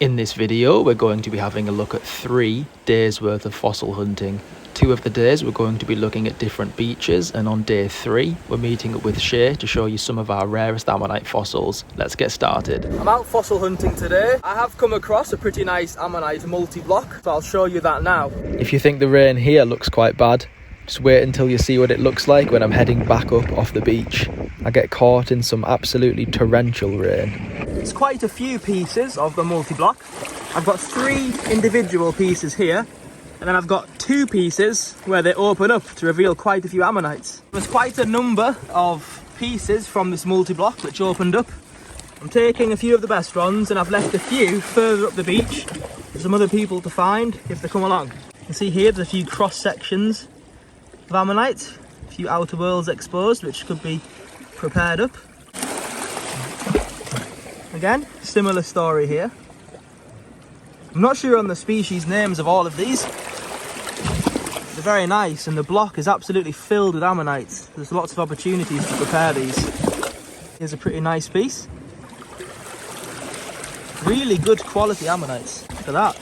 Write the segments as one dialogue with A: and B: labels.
A: In this video, we're going to be having a look at 3 days worth of fossil hunting. 2 of the days we're going to be looking at different beaches, and on day 3 we're meeting up with Shay to show you some of our rarest ammonite fossils. Let's get started. I'm out fossil hunting today. I have come across a pretty nice ammonite multi-block, so I'll show you that now. If you think the rain here looks quite bad, just wait until you see what it looks like when I'm heading back up off the beach. I get caught in some absolutely torrential rain. It's quite a few pieces of the multi-block. I've got 3 individual pieces here, and then I've got 2 pieces where they open up to reveal quite a few ammonites. There's quite a number of pieces from this multi-block which opened up. I'm taking a few of the best ones, and I've left a few further up the beach for some other people to find if they come along. You can see here there's a few cross sections of ammonite, a few outer whorls exposed which could be prepared up. Again, similar story here. I'm not sure on the species names of all of these. They're very nice, and the block is absolutely filled with ammonites. There's lots of opportunities to prepare these. Here's a pretty nice piece. Really good quality ammonites. Look at that.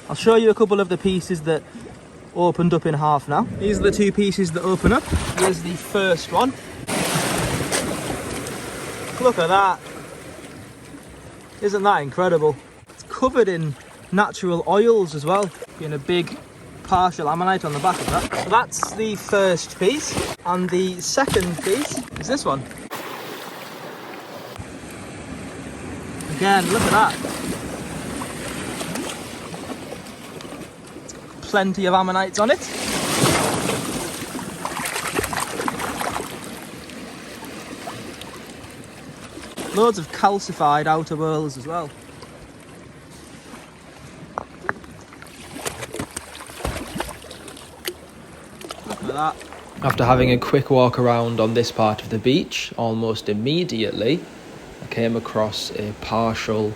A: I'll show you a couple of the pieces that opened up in half now. These are the 2 pieces that open up. Here's the first one. Look at that. Isn't that incredible? It's covered in natural oils as well. Being a big partial ammonite on the back of that. So that's the first piece. And the second piece is this one. Again, look at that. Plenty of ammonites on it. Loads of calcified outer whorls as well. Look at that. After having a quick walk around on this part of the beach, almost immediately I came across a partial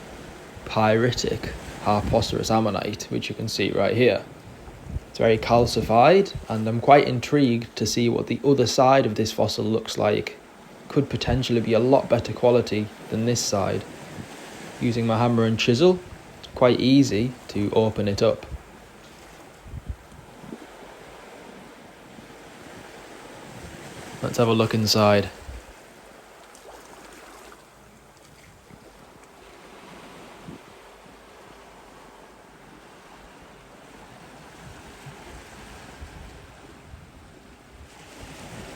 A: pyritic harpocerous ammonite, which you can see right here. It's very calcified, and I'm quite intrigued to see what the other side of this fossil looks like. Could potentially be a lot better quality than this side. Using my hammer and chisel, it's quite easy to open it up. Let's have a look inside.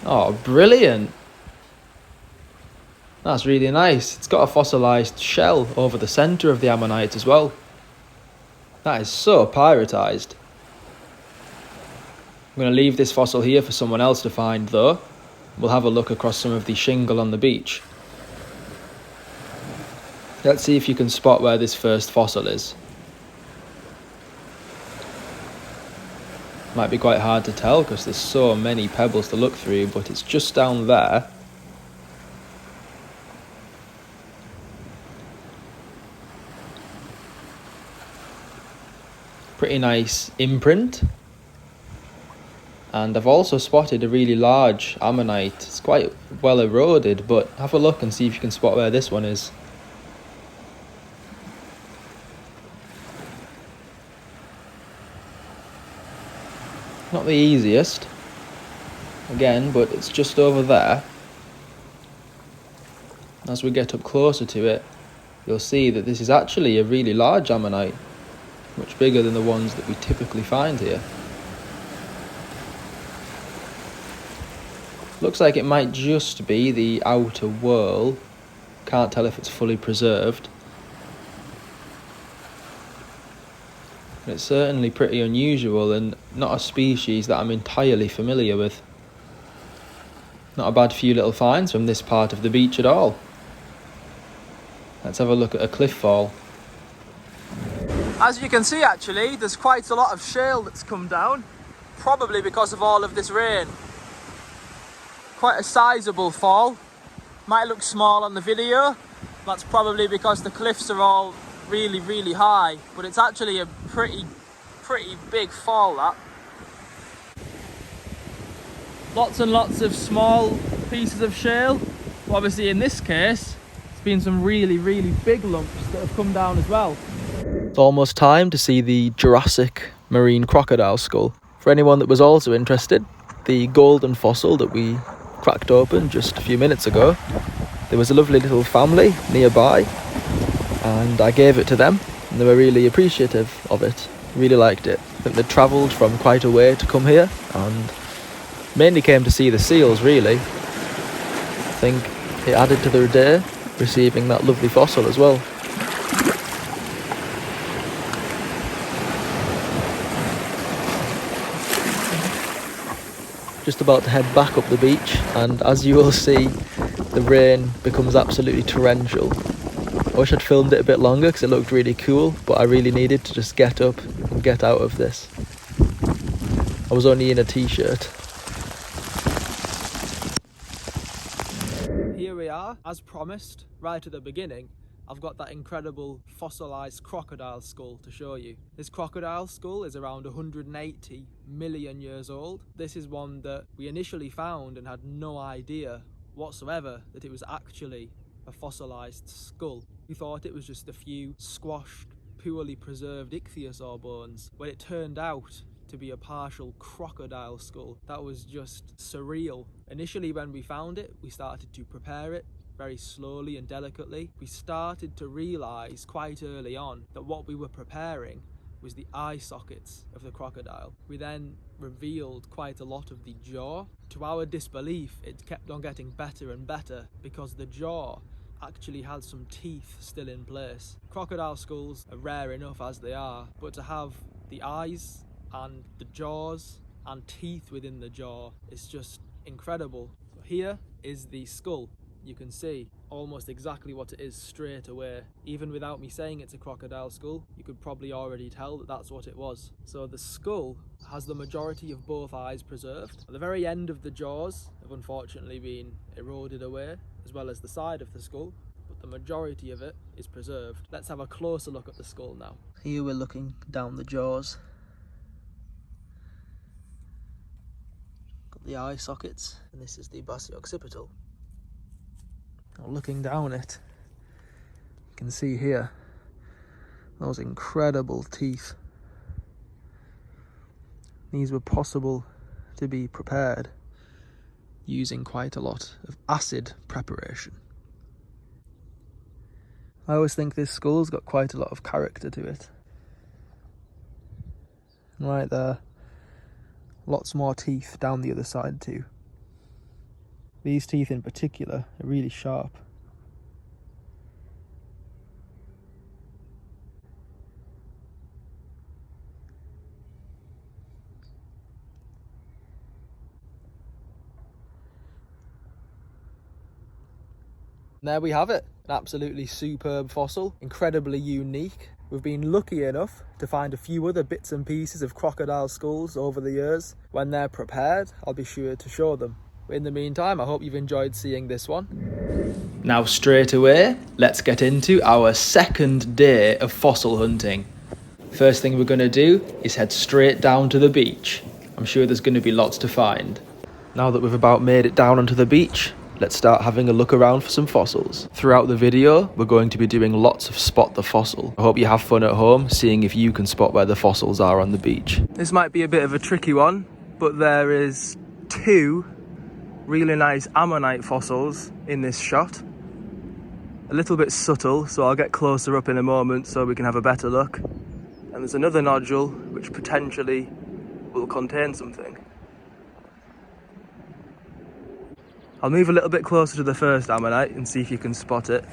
A: Oh, brilliant! That's really nice. It's got a fossilised shell over the centre of the ammonite as well. That is so pyritized. I'm going to leave this fossil here for someone else to find though. We'll have a look across some of the shingle on the beach. Let's see if you can spot where this first fossil is. Might be quite hard to tell because there's so many pebbles to look through, but it's just down there. Pretty nice imprint, and I've also spotted a really large ammonite. It's quite well eroded, but have a look and see if you can spot where this one is. Not the easiest again, but it's just over there. As we get up closer to it, you'll see that this is actually a really large ammonite. Much bigger than the ones that we typically find here. Looks like it might just be the outer whorl. Can't tell if it's fully preserved. But it's certainly pretty unusual and not a species that I'm entirely familiar with. Not a bad few little finds from this part of the beach at all. Let's have a look at a cliff fall. As you can see, actually, there's quite a lot of shale that's come down, probably because of all of this rain. Quite a sizable fall. Might look small on the video. That's probably because the cliffs are all really, really high, but it's actually a pretty big fall, that. Lots and lots of small pieces of shale. Obviously, in this case, been some really big lumps that have come down as well. It's almost time to see the Jurassic marine crocodile skull. For anyone that was also interested, the golden fossil that we cracked open just a few minutes ago, there was a lovely little family nearby and I gave it to them and they were really appreciative of it, really liked it. I think they travelled from quite a way to come here and mainly came to see the seals really. I think it added to their day receiving that lovely fossil as well. Just about to head back up the beach and as you will see, the rain becomes absolutely torrential. I wish I'd filmed it a bit longer because it looked really cool, but I really needed to just get up and get out of this. I was only in a t-shirt. Here we are, as promised, right at the beginning. I've got that incredible fossilised crocodile skull to show you. This crocodile skull is around 180 million years old. This is one that we initially found and had no idea whatsoever that it was actually a fossilised skull. We thought it was just a few squashed, poorly preserved ichthyosaur bones, when it turned out to be a partial crocodile skull. That was just surreal. Initially when we found it, we started to prepare it very slowly and delicately. We started to realise quite early on that what we were preparing was the eye sockets of the crocodile. We then revealed quite a lot of the jaw. To our disbelief, it kept on getting better and better because the jaw actually had some teeth still in place. Crocodile skulls are rare enough as they are, but to have the eyes and the jaws and teeth within the jaw is just incredible. So here is the skull. You can see almost exactly what it is straight away. Even without me saying it's a crocodile skull, you could probably already tell that that's what it was. So the skull has the majority of both eyes preserved. At the very end of the jaws have unfortunately been eroded away, as well as the side of the skull, but the majority of it is preserved. Let's have a closer look at the skull now. Here we're looking down the jaws. Got the eye sockets, and this is the basioccipital. Now looking down it, you can see here those incredible teeth. These were possible to be prepared using quite a lot of acid preparation. I always think this skull's got quite a lot of character to it. Right there, lots more teeth down the other side too. These teeth in particular are really sharp. And there we have it, an absolutely superb fossil, incredibly unique. We've been lucky enough to find a few other bits and pieces of crocodile skulls over the years. When they're prepared, I'll be sure to show them. In the meantime, I hope you've enjoyed seeing this one. Now straight away, let's get into our second day of fossil hunting. First thing we're going to do is head straight down to the beach. I'm sure there's going to be lots to find. Now that we've about made it down onto the beach, let's start having a look around for some fossils. Throughout the video, we're going to be doing lots of spot the fossil. I hope you have fun at home, seeing if you can spot where the fossils are on the beach. This might be a bit of a tricky one, but there is two really nice ammonite fossils in this shot. A little bit subtle, so I'll get closer up in a moment so we can have a better look. And there's another nodule which potentially will contain something. I'll move a little bit closer to the first ammonite and see if you can spot it.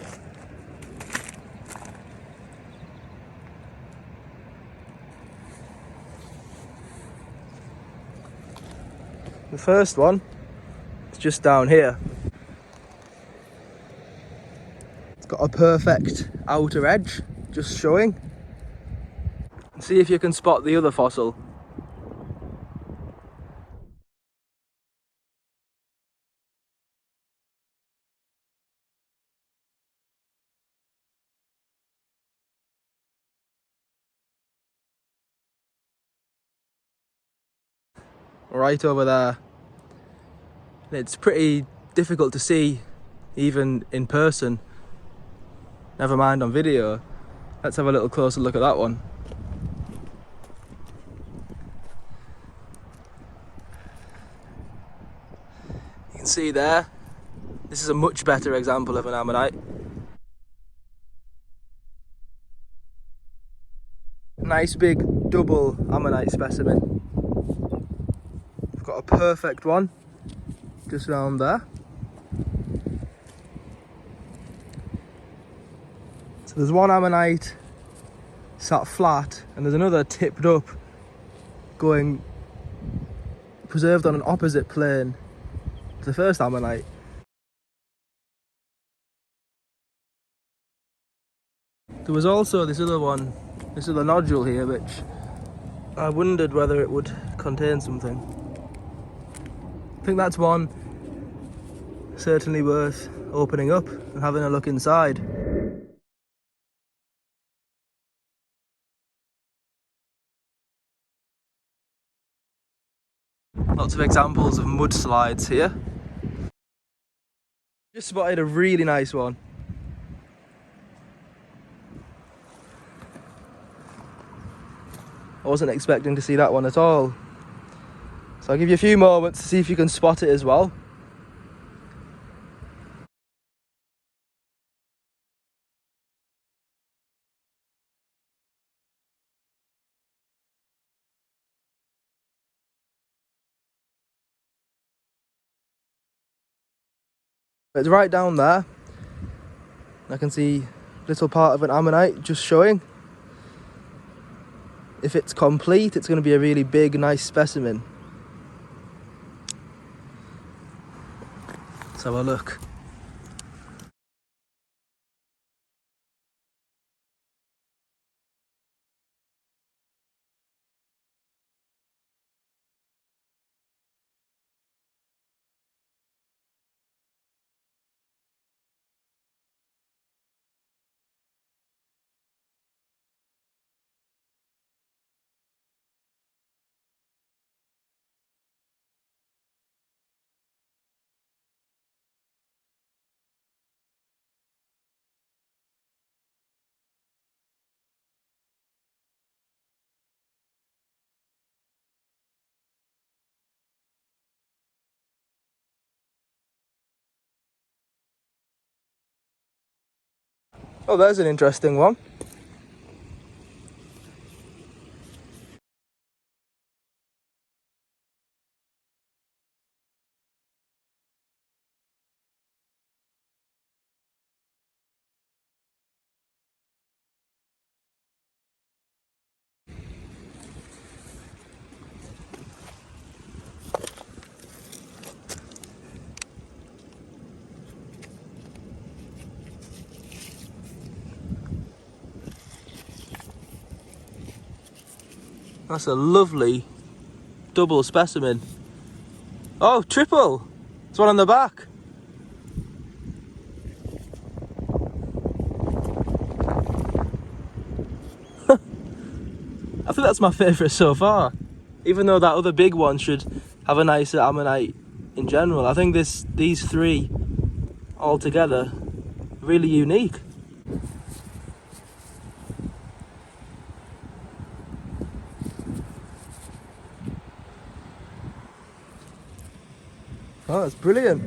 A: The first one is just down here. It's got a perfect outer edge, just showing. And see if you can spot the other fossil. Right over there. It's pretty difficult to see even in person, never mind on video. Let's have a little closer look at that one. You can see there, this is a much better example of an ammonite. Nice big double ammonite specimen. I've got a perfect one just round there. So there's one ammonite sat flat and there's another tipped up, going preserved on an opposite plane to the first ammonite. There was also this other one, this other nodule here, which I wondered whether it would contain something. I think that's one certainly worth opening up and having a look inside. Lots of examples of mudslides here. Just spotted a really nice one. I wasn't expecting to see that one at all. So I'll give you a few moments to see if you can spot it as well. It's right down there. I can see a little part of an ammonite just showing. If it's complete, it's going to be a really big, nice specimen. Let's have a look. Oh, there's an interesting one. That's a lovely double specimen. Oh, triple! It's one on the back. I think that's my favourite so far. Even though that other big one should have a nicer ammonite in general, I think these three all together are really unique. Oh, that's brilliant.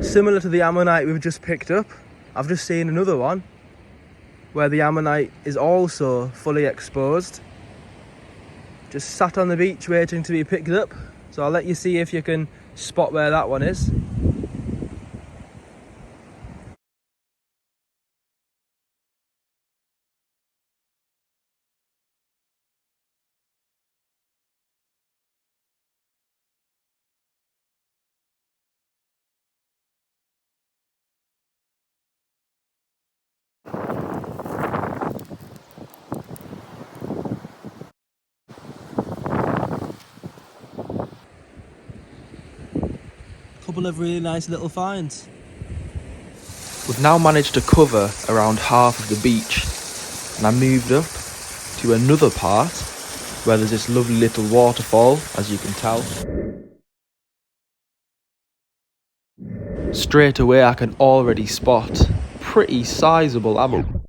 A: Similar to the ammonite we've just picked up, I've just seen another one where the ammonite is also fully exposed. Just sat on the beach waiting to be picked up. So I'll let you see if you can spot where that one is.
B: ton of really nice little finds.
A: We've now managed to cover around half of the beach, and I moved up to another part where there's this lovely little waterfall, as you can tell. Straight away I can already spot pretty sizable ammo.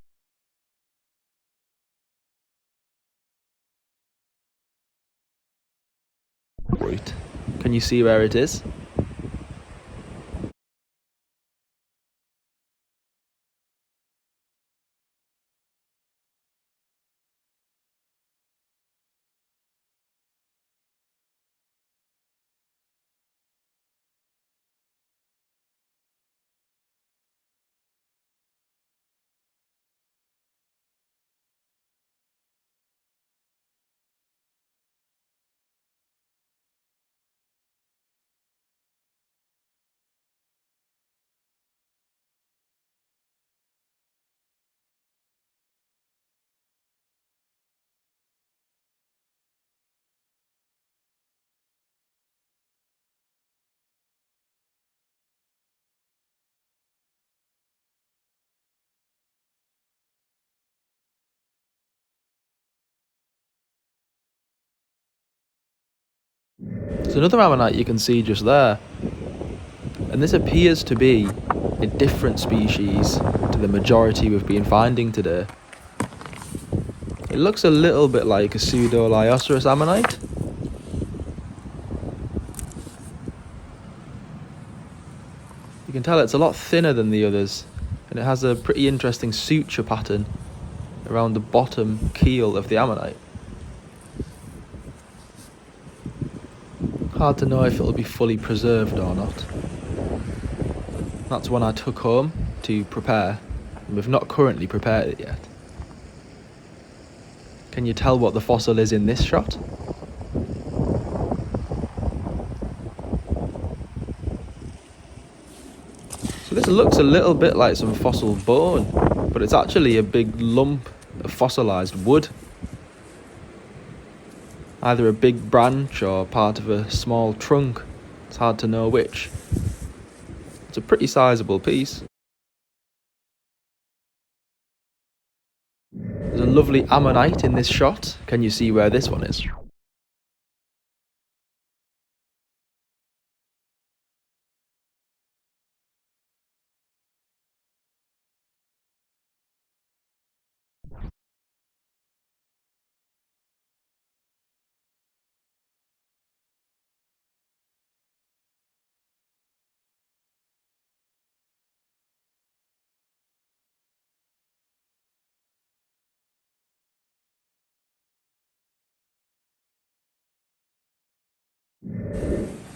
A: Right, can you see where it is? There's another ammonite you can see just there, and this appears to be a different species to the majority we've been finding today. It looks a little bit like a pseudo-Lyoceras ammonite. You can tell it's a lot thinner than the others, and it has a pretty interesting suture pattern around the bottom keel of the ammonite. Hard to know if it'll be fully preserved or not. That's one I took home to prepare, and we've not currently prepared it yet. Can you tell what the fossil is in this shot? So this looks a little bit like some fossil bone, but it's actually a big lump of fossilised wood. Either a big branch or part of a small trunk. It's hard to know which. It's a pretty sizable piece. There's a lovely ammonite in this shot. Can you see where this one is?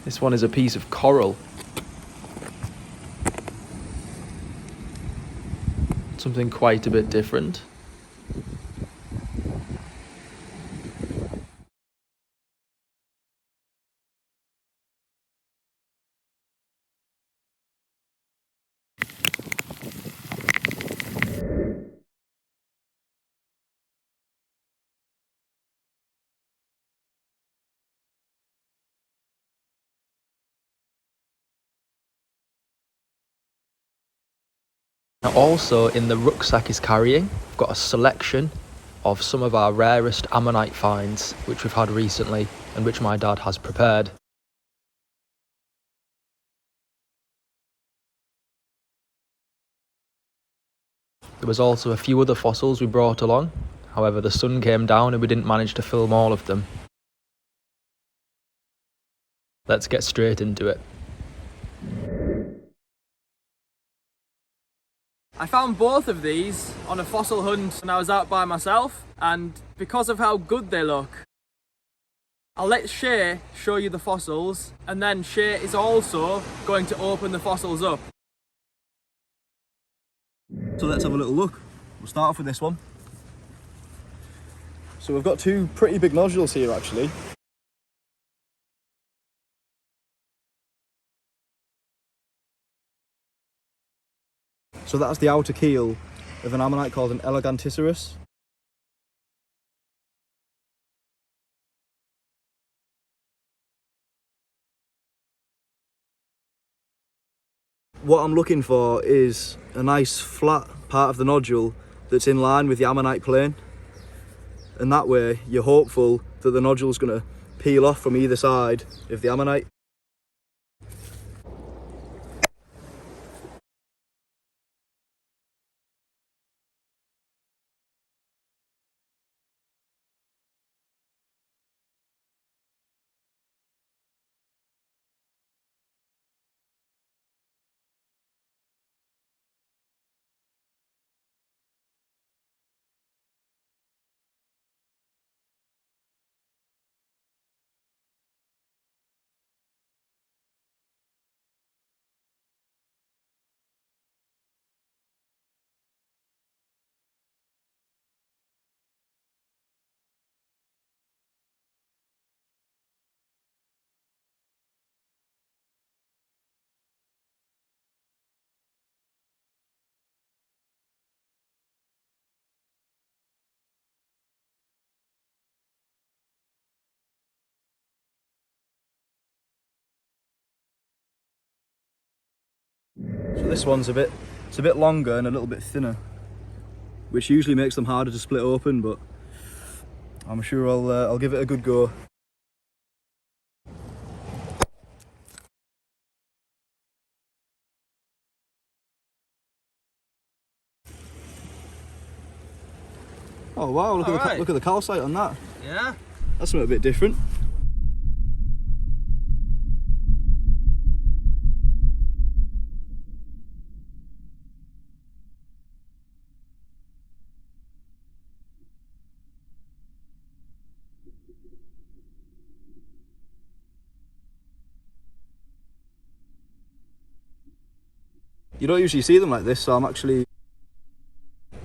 A: This one is a piece of coral. Something quite a bit different. Now also in the rucksack he's carrying, we've got a selection of some of our rarest ammonite finds which we've had recently and which my dad has prepared. There was also a few other fossils we brought along, however the sun came down and we didn't manage to film all of them. Let's get straight into it.
B: I found both of these on a fossil hunt when I was out by myself, and because of how good they look, I'll let Shay show you the fossils, and then Shay is also going to open the fossils up. So let's have a little look. We'll start off with this one. So we've got two pretty big nodules here actually. So that's the outer keel of an ammonite called an Eleganticeras.
C: What I'm looking for is a nice flat part of the nodule that's in line with the ammonite plane, and that way you're hopeful that the nodule's going to peel off from either side of the ammonite. So this one's a bit longer and a little bit thinner, which usually makes them harder to split open, but I'm sure I'll give it a good go. Oh wow, look at the calcite on that.
B: Yeah.
C: That's something a bit different. You don't usually see them like this, so I'm actually...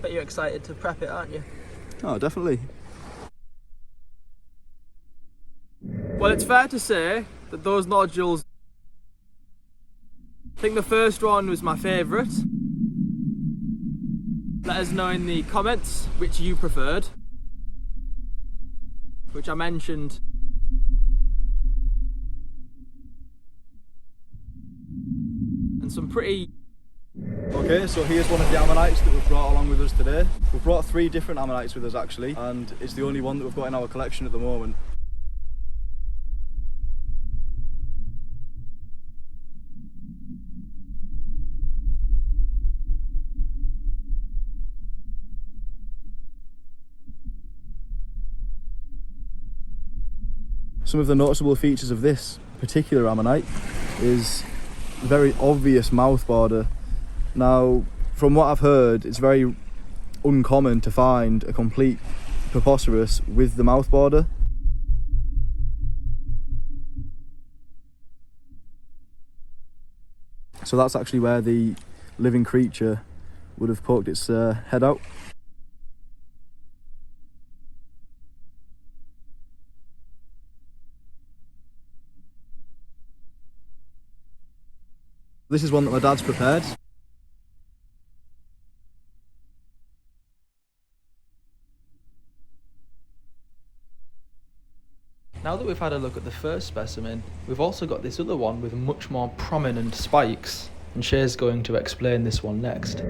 B: Bet you're excited to prep it, aren't you?
C: Oh, definitely.
B: Well, it's fair to say that those nodules... I think the first one was my favourite. Let us know in the comments which you preferred, which I mentioned. And some pretty...
C: Okay, so here's one of the ammonites that we've brought along with us today. We've brought 3 different ammonites with us actually, and it's the only one that we've got in our collection at the moment. Some of the noticeable features of this particular ammonite is a very obvious mouth border. Now, from what I've heard, it's very uncommon to find a complete Propoceras with the mouth border. So that's actually where the living creature would have poked its head out. This is one that my dad's prepared.
A: Now that we've had a look at the first specimen, we've also got this other one with much more prominent spikes, and Shay's going to explain this one next.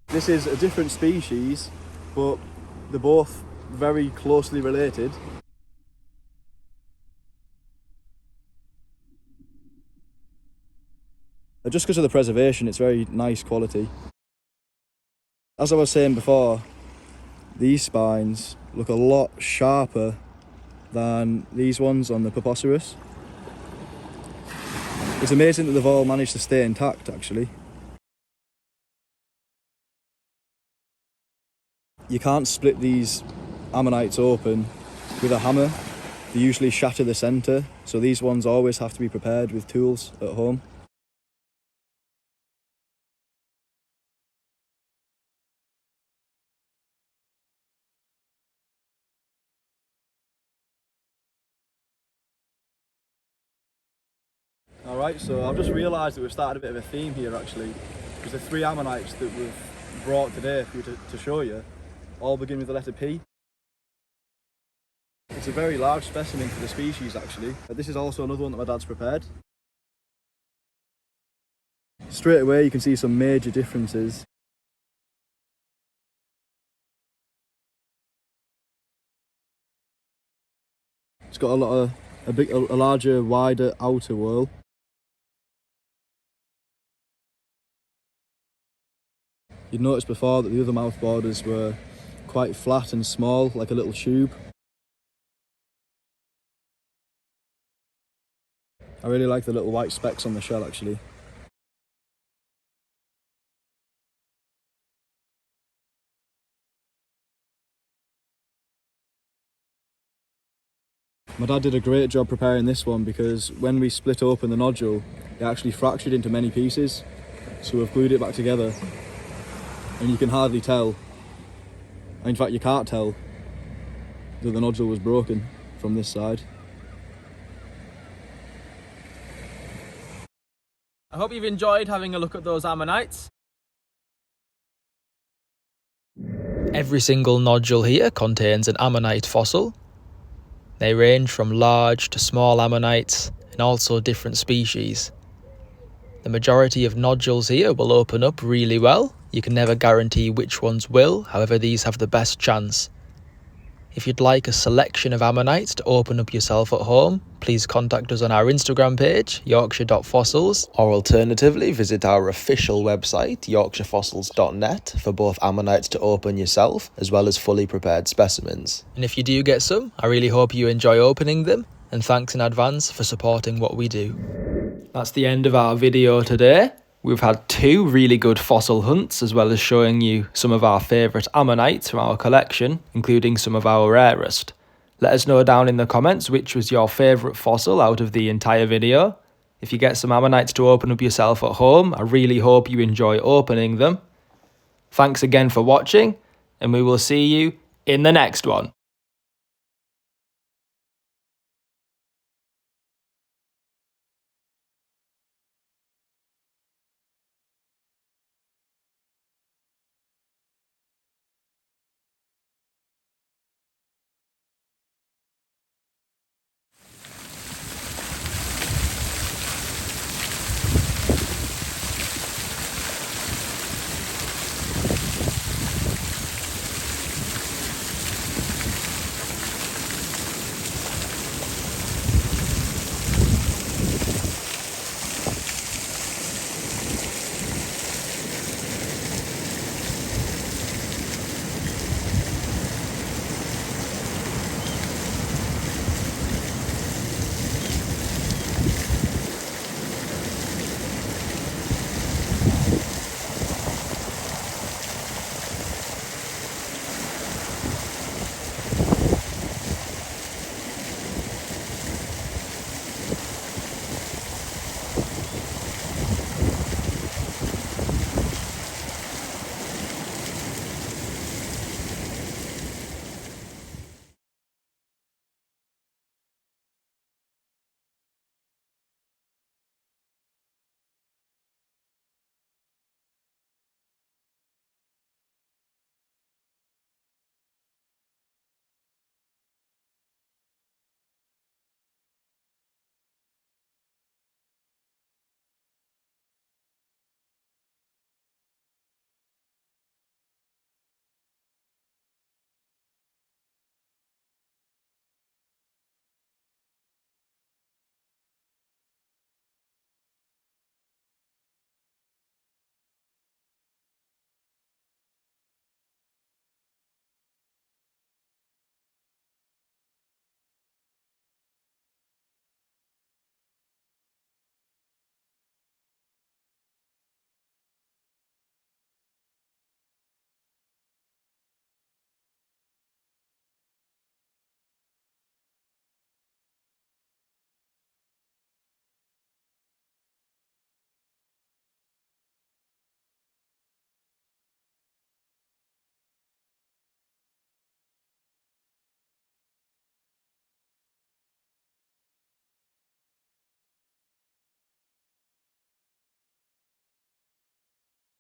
C: This is a different species, but they're both very closely related. Just because of the preservation, it's very nice quality. As I was saying before, these spines look a lot sharper than these ones on the Propoceras. It's amazing that they've all managed to stay intact actually. You can't split these ammonites open with a hammer. They usually shatter the centre, so these ones always have to be prepared with tools at home. Alright, so I've just realised that we've started a bit of a theme here actually, because the 3 ammonites that we've brought today for you to show you all begin with the letter P. It's a very large specimen for the species actually. This is also another one that my dad's prepared. straight away you can see some major differences. It's got a larger, wider outer whorl. You'd noticed before that the other mouth borders were quite flat and small, like a little tube. I really like the little white specks on the shell actually. My dad did a great job preparing this one because when we split open the nodule, it actually fractured into many pieces. So we've glued it back together and you can hardly tell, in fact you can't tell, that the nodule was broken from this side.
B: I hope you've enjoyed having a look at those Ammonites.
A: Every single nodule here contains an ammonite fossil. They range from large to small ammonites and also different species. The majority of nodules here will open up really well. You can never guarantee which ones will, however these have the best chance. If you'd like a selection of ammonites to open up yourself at home, please contact us on our Instagram page, yorkshire.fossils, or alternatively visit our official website, yorkshirefossils.net, for both ammonites to open yourself, as well as fully prepared specimens. And if you do get some, I really hope you enjoy opening them, and thanks in advance for supporting what we do. That's the end of our video today. We've had 2 really good fossil hunts, as well as showing you some of our favourite ammonites from our collection, including some of our rarest. Let us know down in the comments which was your favourite fossil out of the entire video. If you get some ammonites to open up yourself at home, I really hope you enjoy opening them. Thanks again for watching, and we will see you in the next one.